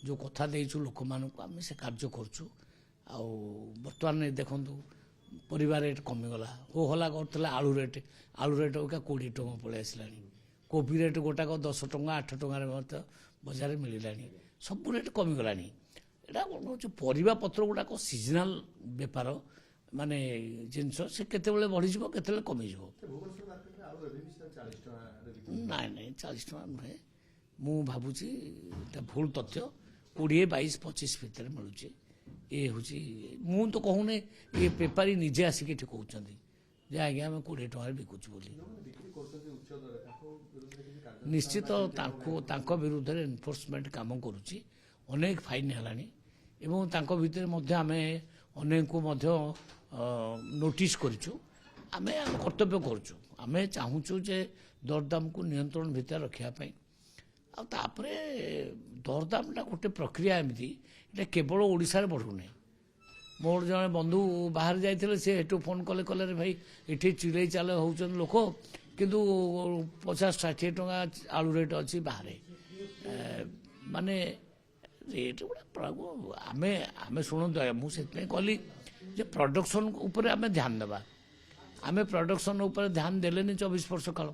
जो कथा देचु लोक मानक आम से कार्य करूँ बर्तमान देखु परिवार रेट कमिगला हो हला करते आलू रेट का 20 टଙ୍କା पलि आसला कोबी रेट गोटाक 10 टଙ୍କା 8 टଙ୍କାରେ बजार मिललानी सब रेट कमिगलानी यहाँ कौन हो परिवा पत्र गुड़ाक सीजनाल बेपार माने जिनस से केते बढ़ी केते कमी नाई नाई 40 टଙ୍କା नुहे मु भावुची भूल तथ्य 20 22 25 भितर मिलूँ ये हूँ मु तो कहूने ये बेपारी निजे आसिक कहते जे आज्ञा आम 20 टଙ୍କା बिकुचु बोली निश्चित विरुद्ध एनफोर्समेंट काम करुच्ची अनेक फाइन है एवं तांको भितर मध्य आमे अनेक को मध्य नोटिस करिछु आमे कर्तव्य करुछु आमे चाहूछु जे दरदाम को नियंत्रण भितर रखिया पई आ तापरे दरदामटा गोटे प्रक्रिया एमती एटा केवल ओडिसा रे बढ़ु नै मोर जने बंधु बाहर जाइथिले से हेटु फोन कले कले रे भाई एठी चिड़ै चाल होउछन लोक किंतु 50-60 टଙ୍କା आलू रेट अछि बाहर माने रेट गुड़ा आमे आमे शुणु मुझे कहली जे प्रोडक्शन उपरे आमे ध्यान देबा आमे प्रोडक्शन उपरे ध्यान देलेनी 24 वर्ष काल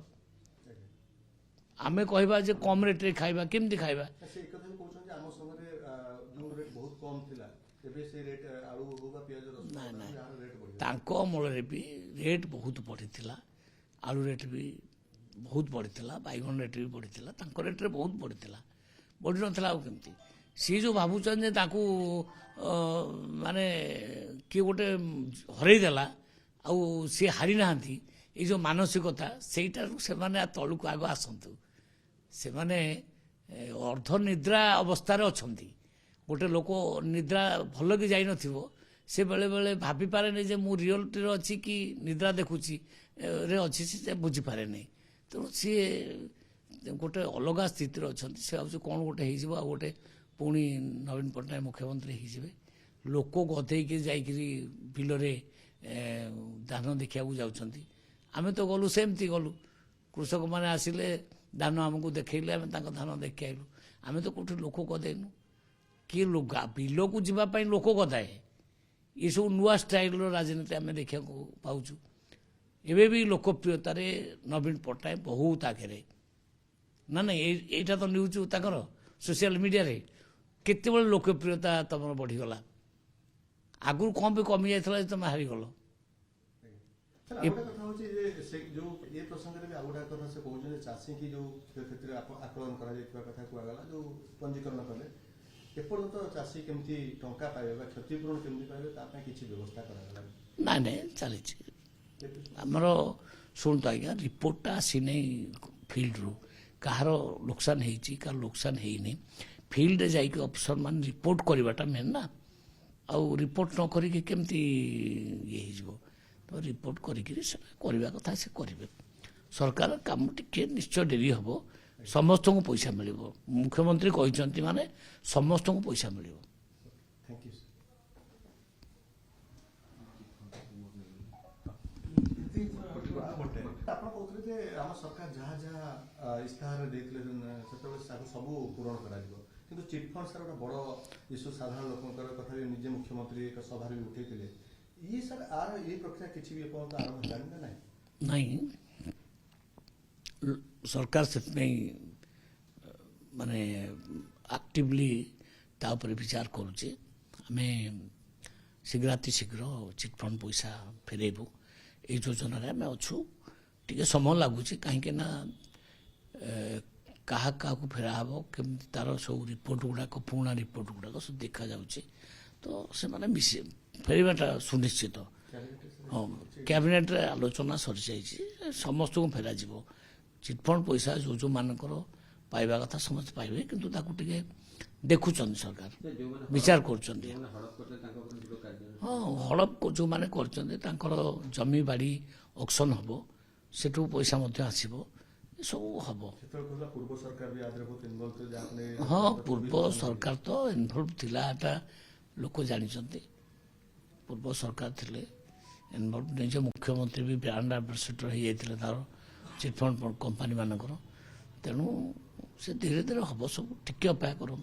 आमे कहबा जे कम रेट रे खाइबा केमती खाइबा तांको अमल रे भी रेट बहुत बढ़ी आलू रेट भी बहुत बढ़ी बैगन रेट भी बढ़ी तांको रेट रे बहुत बढ़ी बढ़ी नथला केमती सी जो भावुन माने किए गोटे हरईदेला सी हारी ना ये जो मानसिकता से तलू आग आसतु से अर्धनिद्रा अवस्था अच्छा गोटे लोक निद्रा भल कि जाई नथिबो से बेले बेले भाभी पारे नहीं जे मु रियलिटी अच्छी कि निद्रा देखुची रे अच्छी से बुझी पारे नहीं तो सी गोटे अलग स्थिति अच्छा से भाव कौन गोटे हो गोटे पुणी नवीन पट्टनायक मुख्यमंत्री होइजिबे लोक गधेक जाइकरी बिलरे धान देखा जाउछंती आमे तो गलु सेमती गलु कृषक माने आसिले धान आमको देखैले आमे तांका धान देखि आइलु आमे तो कोठी लोक गधेनु कि बिल को जीवाई लोक गधाए ये सब नुआ स्टाइल राजनीति आम देखा पाचु एवं भी लोकप्रियतार नवीन पट्टनायक बहुत आगे ना ना यहाँ तो न्यूज तर सोशल मीडिया रे केते लोकप्रियता तुम बढ़ीगला आगु कम भी कमी जाता तुम हारीगल ना ना चली आमर शुणु आज्ञा रिपोर्टा आसी नहीं फिल्ड रू कहार लोकसान होती कहार लोकसान है फिल्ड जाइक अफिसर मान रिपोर्ट करवाटा मेन ना आउ रिपोर्ट न करिके केमती ये हो तो रिपोर्ट करवा कथा से करेंगे सरकार काम टिके निश्चय डेरी हम समस्त को पैसा मिल मुख्यमंत्री कहते माने समस्त को पैसा मिल सरकार जहाँ जहाँ इस्ताहार सब पूरण कर चिटफंड सर गोटे बड़ इश्यू साधारण लोकंर कथा भी निजे मुख्यमंत्री सभा भी उठे ये सर आर ये प्रक्रिया किसी भी आरंभ है ना नहीं सरकार से माने एक्टिवली तापर विचार करुचे आमे शीघ्र चिटफंड पैसा फेरेबू ये योजना आम अच्छू टे समय लगुच कहीं क्या फेरा हम कमी तार सब रिपोर्ट गुड़ाक पुराणा रिपोर्ट गुड़ाक सब देखा जाऊँचे तो से फेरवाटा सुनिश्चित हाँ कैबिनेट आलोचना सरी जाइए समस्त को फेर चिटफंड पैसा जो जो मानकर पाइबा कथा समस्त पाइबे किंतु ताकू टिके देखुचन सरकार विचार कर हाँ हड़प जो मैंने कर जमी बाड़ी ऑक्शन हम सेठू पैसा आसब सब हम हाँ पूर्व सरकार तो इनवल्व थिला लोक जानते पूर्व सरकार थिले इनवल्व निज मुख्यमंत्री भी ब्रांड एम्बासेडर हो जाते तार चिटफंड कंपानी मानकर तेणु से धीरे धीरे हम सब टिके अपेक्षा करूँ।